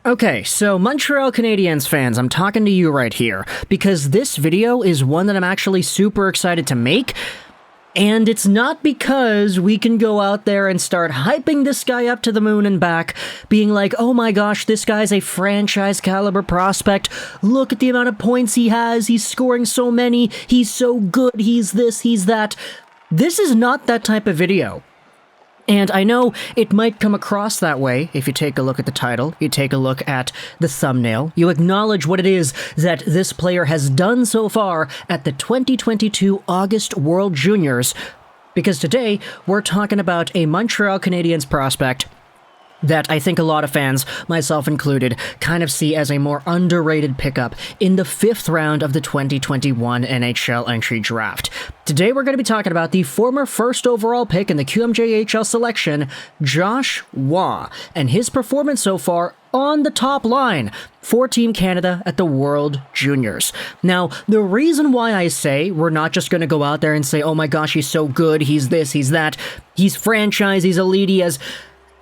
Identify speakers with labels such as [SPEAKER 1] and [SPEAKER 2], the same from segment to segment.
[SPEAKER 1] Okay, so Montreal Canadiens fans, I'm talking to you right here, because this video is one that I'm actually super excited to make, and it's not because we can go out there and start hyping this guy up to the moon and back, being like, oh my gosh, this guy's a franchise caliber prospect, look at the amount of points he has, he's scoring so many, he's so good, he's this, he's that. This is not that type of video. And I know it might come across that way if you take a look at the title, you take a look at the thumbnail, you acknowledge what it is that this player has done so far at the 2022 August World Juniors, because today we're talking about a Montreal Canadiens prospect that I think a lot of fans, myself included, kind of see as a more underrated pickup in the 5th round of the 2021 NHL Entry Draft. Today we're going to be talking about the former first overall pick in the QMJHL selection, Josh Waugh, and his performance so far on the top line for Team Canada at the World Juniors. Now, the reason why I say we're not just going to go out there and say, oh my gosh, he's so good, he's this, he's that, he's franchise, he's elite, he has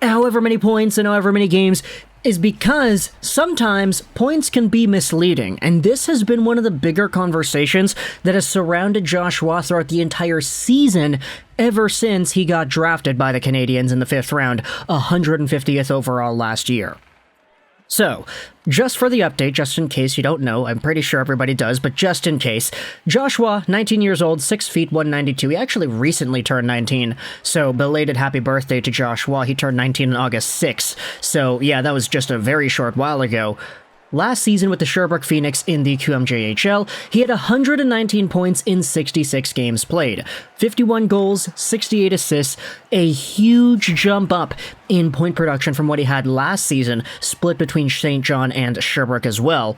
[SPEAKER 1] however many points in however many games, is because sometimes points can be misleading, and this has been one of the bigger conversations that has surrounded Josh Waugh throughout the entire season ever since he got drafted by the Canadiens in the 5th round, 150th overall last year. So, just for the update, just in case you don't know, I'm pretty sure everybody does, but just in case, Josh Waugh, 19 years old, 6 feet, 192. He actually recently turned 19, so belated happy birthday to Josh Waugh. He turned 19 on August 6th, so yeah, that was just a very short while ago. Last season with the Sherbrooke Phoenix in the QMJHL, he had 119 points in 66 games played, 51 goals, 68 assists, a huge jump up in point production from what he had last season, split between St. John and Sherbrooke as well.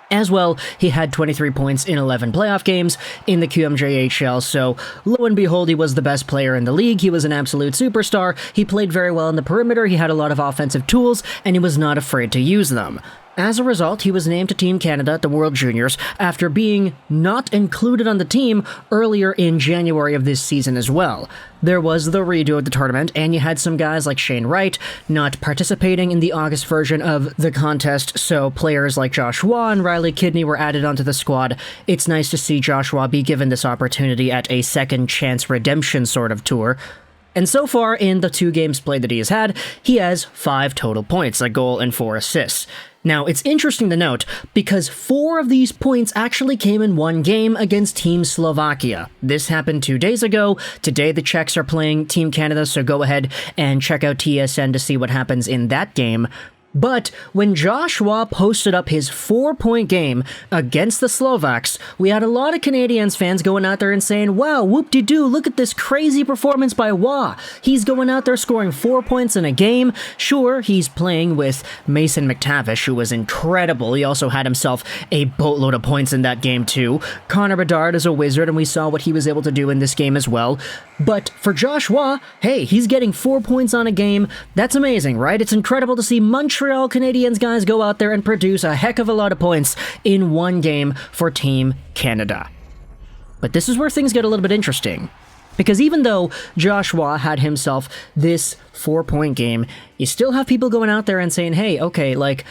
[SPEAKER 1] As well, he had 23 points in 11 playoff games in the QMJHL, so lo and behold, he was the best player in the league. He was an absolute superstar. He played very well in the perimeter, he had a lot of offensive tools, and he was not afraid to use them. As a result, he was named to Team Canada at the World Juniors after being not included on the team earlier in January of this season as well. There was the redo of the tournament, and you had some guys like Wright not participating in the August version of the contest, so players like Josh Waugh and Riley Kidney were added onto the squad. It's nice to see Josh Waugh be given this opportunity at a second chance redemption sort of tour. And so far, in the 2 games played that he has had, he has 5 total points, a goal and 4 assists. Now, it's interesting to note, because 4 of these points actually came in one game against Team Slovakia. This happened 2 days ago. Today, the Czechs are playing Team Canada, so go ahead and check out TSN to see what happens in that game. But when Josh Waugh posted up his 4-point game against the Slovaks, we had a lot of Canadiens fans going out there and saying, wow, whoop-de-doo, look at this crazy performance by Waugh. He's going out there scoring 4 points in a game. Sure, he's playing with Mason McTavish, who was incredible. He also had himself a boatload of points in that game too. Conor Bedard is a wizard, and we saw what he was able to do in this game as well. But for Josh Waugh, hey, he's getting 4 points on a game. That's amazing, right? It's incredible to see Montreal Canadiens guys go out there and produce a heck of a lot of points in one game for Team Canada. But this is where things get a little bit interesting. Because even though Josh Waugh had himself this 4-point game, you still have people going out there and saying, hey, okay, like,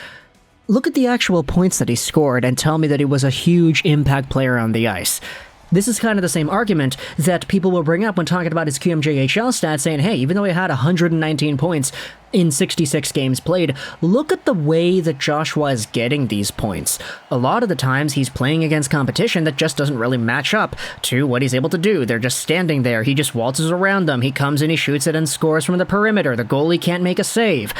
[SPEAKER 1] look at the actual points that he scored and tell me that he was a huge impact player on the ice. This is kind of the same argument that people will bring up when talking about his QMJHL stats, saying, hey, even though he had 119 points in 66 games played, look at the way that Joshua is getting these points. A lot of the times he's playing against competition that just doesn't really match up to what he's able to do. They're just standing there. He just waltzes around them. He comes in, he shoots it and scores from the perimeter. The goalie can't make a save.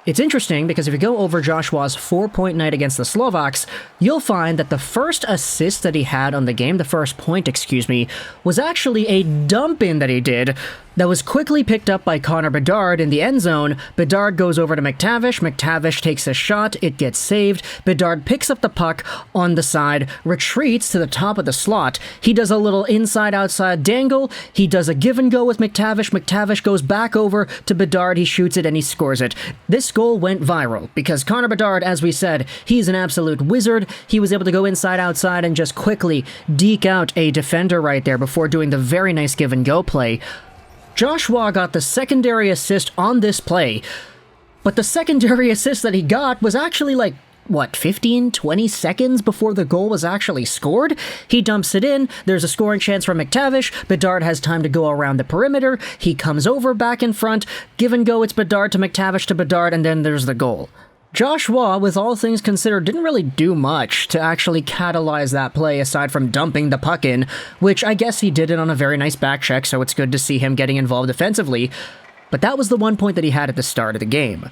[SPEAKER 1] It's interesting because if you go over Josh Waugh's 4-point night against the Slovaks, you'll find that the first assist that he had on the game, the first point, was actually a dump-in that he did that was quickly picked up by Connor Bedard in the end zone. Bedard goes over to McTavish. McTavish takes a shot. It gets saved. Bedard picks up the puck on the side, retreats to the top of the slot. He does a little inside-outside dangle. He does a give-and-go with McTavish. McTavish goes back over to Bedard. He shoots it and he scores it. This goal went viral because Connor Bedard, as we said, he's an absolute wizard. He was able to go inside-outside and just quickly deke out a defender right there before doing the very nice give-and-go play. Josh Waugh got the secondary assist on this play, But the secondary assist that he got was actually 15, 20 seconds before the goal was actually scored. He dumps it in, there's a scoring chance from McTavish, Bedard has time to go around the perimeter, he comes over back in front, give and go, it's Bedard to Bedard, and then there's the goal. Josh Waugh, with all things considered, didn't really do much to actually catalyze that play aside from dumping the puck in, which I guess he did it on a very nice back check, so it's good to see him getting involved defensively, but that was the one point that he had at the start of the game.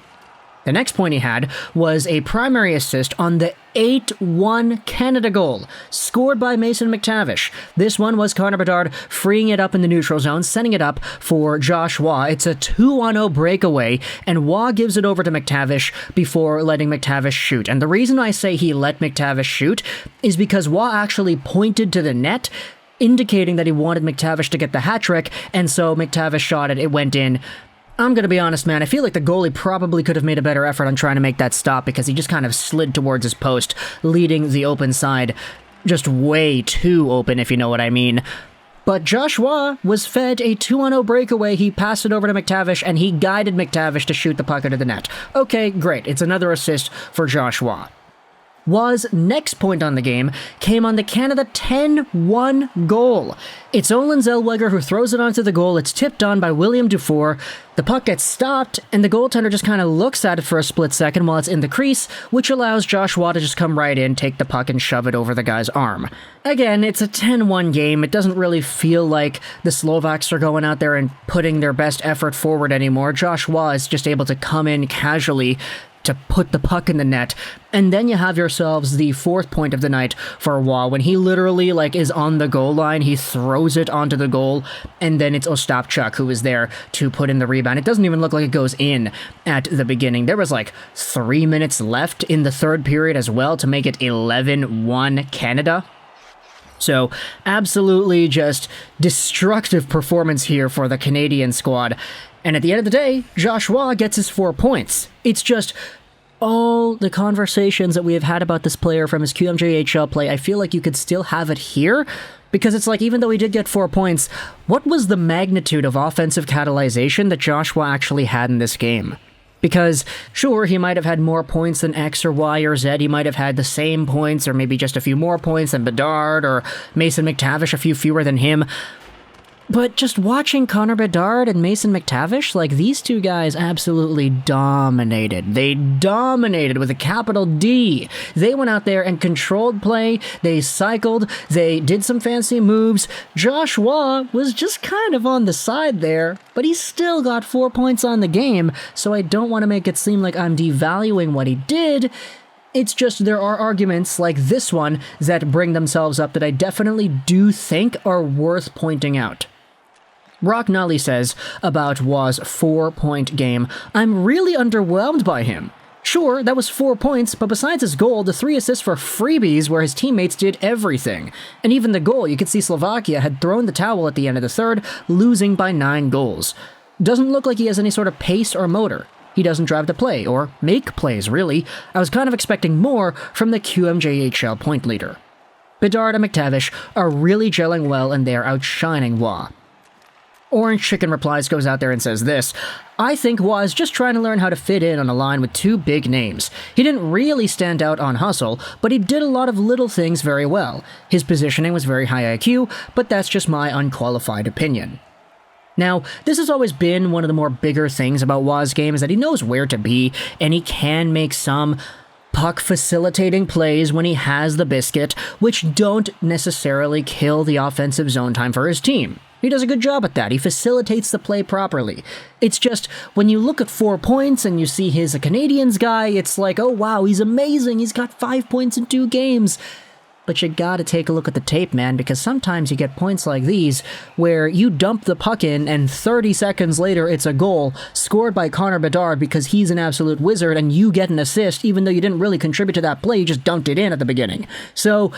[SPEAKER 1] The next point he had was a primary assist on the 8-1 Canada goal, scored by Mason McTavish. This one was Connor Bedard freeing it up in the neutral zone, setting it up for Josh Waugh. It's a 2-on-0 breakaway, and Waugh gives it over to McTavish before letting McTavish shoot. And the reason I say he let McTavish shoot is because Waugh actually pointed to the net, indicating that he wanted McTavish to get the hat trick, and so McTavish shot it, it went in. I'm gonna be honest, man, I feel like the goalie probably could have made a better effort on trying to make that stop because he just kind of slid towards his post, leading the open side just way too open, if you know what I mean. But Josh Waugh was fed a 2-on-0 breakaway, he passed it over to McTavish, and he guided McTavish to shoot the puck into the net. Okay, great, it's another assist for Josh Waugh. Waugh's next point on the game came on the Canada 10-1 goal. It's Olen Zellweger who throws it onto the goal. It's tipped on by William Dufour. The puck gets stopped, and the goaltender just kind of looks at it for a split second while it's in the crease, which allows Josh Waugh to just come right in, take the puck, and shove it over the guy's arm. Again, it's a 10-1 game. It doesn't really feel like the Slovaks are going out there and putting their best effort forward anymore. Josh Waugh is just able to come in casually to put the puck in the net, and then you have yourselves the fourth point of the night for Waugh, when he literally is on the goal line, he throws it onto the goal, and then it's Ostapchuk who is there to put in the rebound. It doesn't even look like it goes in at the beginning. There was 3 minutes left in the third period as well to make it 11-1 Canada. So, absolutely just destructive performance here for the Canadian squad. And at the end of the day, Josh Waugh gets his 4 points. It's just all the conversations that we have had about this player from his QMJHL play, I feel like you could still have it here, because it's even though he did get 4 points, what was the magnitude of offensive catalyzation that Josh Waugh actually had in this game? Because, sure, he might have had more points than X or Y or Z, he might have had the same points or maybe just a few more points than Bedard or Mason McTavish, a few fewer than him. But just watching Connor Bedard and Mason McTavish, these two guys absolutely dominated. They dominated with a capital D. They went out there and controlled play, they cycled, they did some fancy moves. Josh Waugh was just kind of on the side there, but he still got 4 points on the game, so I don't want to make it seem like I'm devaluing what he did. It's just there are arguments like this one that bring themselves up that I definitely do think are worth pointing out. Rock Nolly says about Waugh's 4-point game, "I'm really underwhelmed by him. Sure, that was 4 points, but besides his goal, the 3 assists were freebies where his teammates did everything. And even the goal, you could see Slovakia had thrown the towel at the end of the third, losing by 9 goals. Doesn't look like he has any sort of pace or motor. He doesn't drive the play, or make plays, really. I was kind of expecting more from the QMJHL point leader." Bedard and McTavish are really gelling well, and they are outshining Waugh. Orange Chicken Replies goes out there and says this, "I think Waugh is just trying to learn how to fit in on a line with 2 big names. He didn't really stand out on hustle, but he did a lot of little things very well. His positioning was very high IQ, but that's just my unqualified opinion." Now, this has always been one of the more bigger things about Waugh's game, is that he knows where to be, and he can make some puck-facilitating plays when he has the biscuit, which don't necessarily kill the offensive zone time for his team. He does a good job at that. He facilitates the play properly. It's just, when you look at 4 points and you see he's a Canadiens guy, it's oh wow, he's amazing, he's got 5 points in 2 games. But you gotta take a look at the tape, man, because sometimes you get points like these, where you dump the puck in and 30 seconds later it's a goal, scored by Connor Bedard because he's an absolute wizard, and you get an assist even though you didn't really contribute to that play, you just dumped it in at the beginning. So,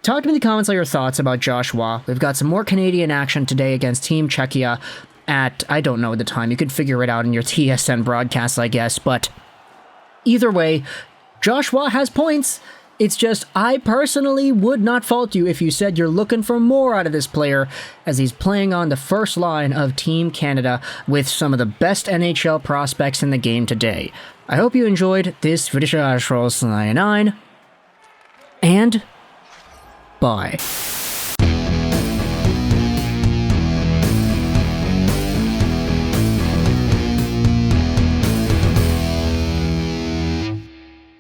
[SPEAKER 1] talk to me in the comments on your thoughts about Josh Waugh. We've got some more Canadian action today against Team Czechia at, I don't know the time, you could figure it out in your TSN broadcast, I guess, but either way, Josh Waugh has points. It's just, I personally would not fault you if you said you're looking for more out of this player, as he's playing on the first line of Team Canada with some of the best NHL prospects in the game today. I hope you enjoyed this video, and bye.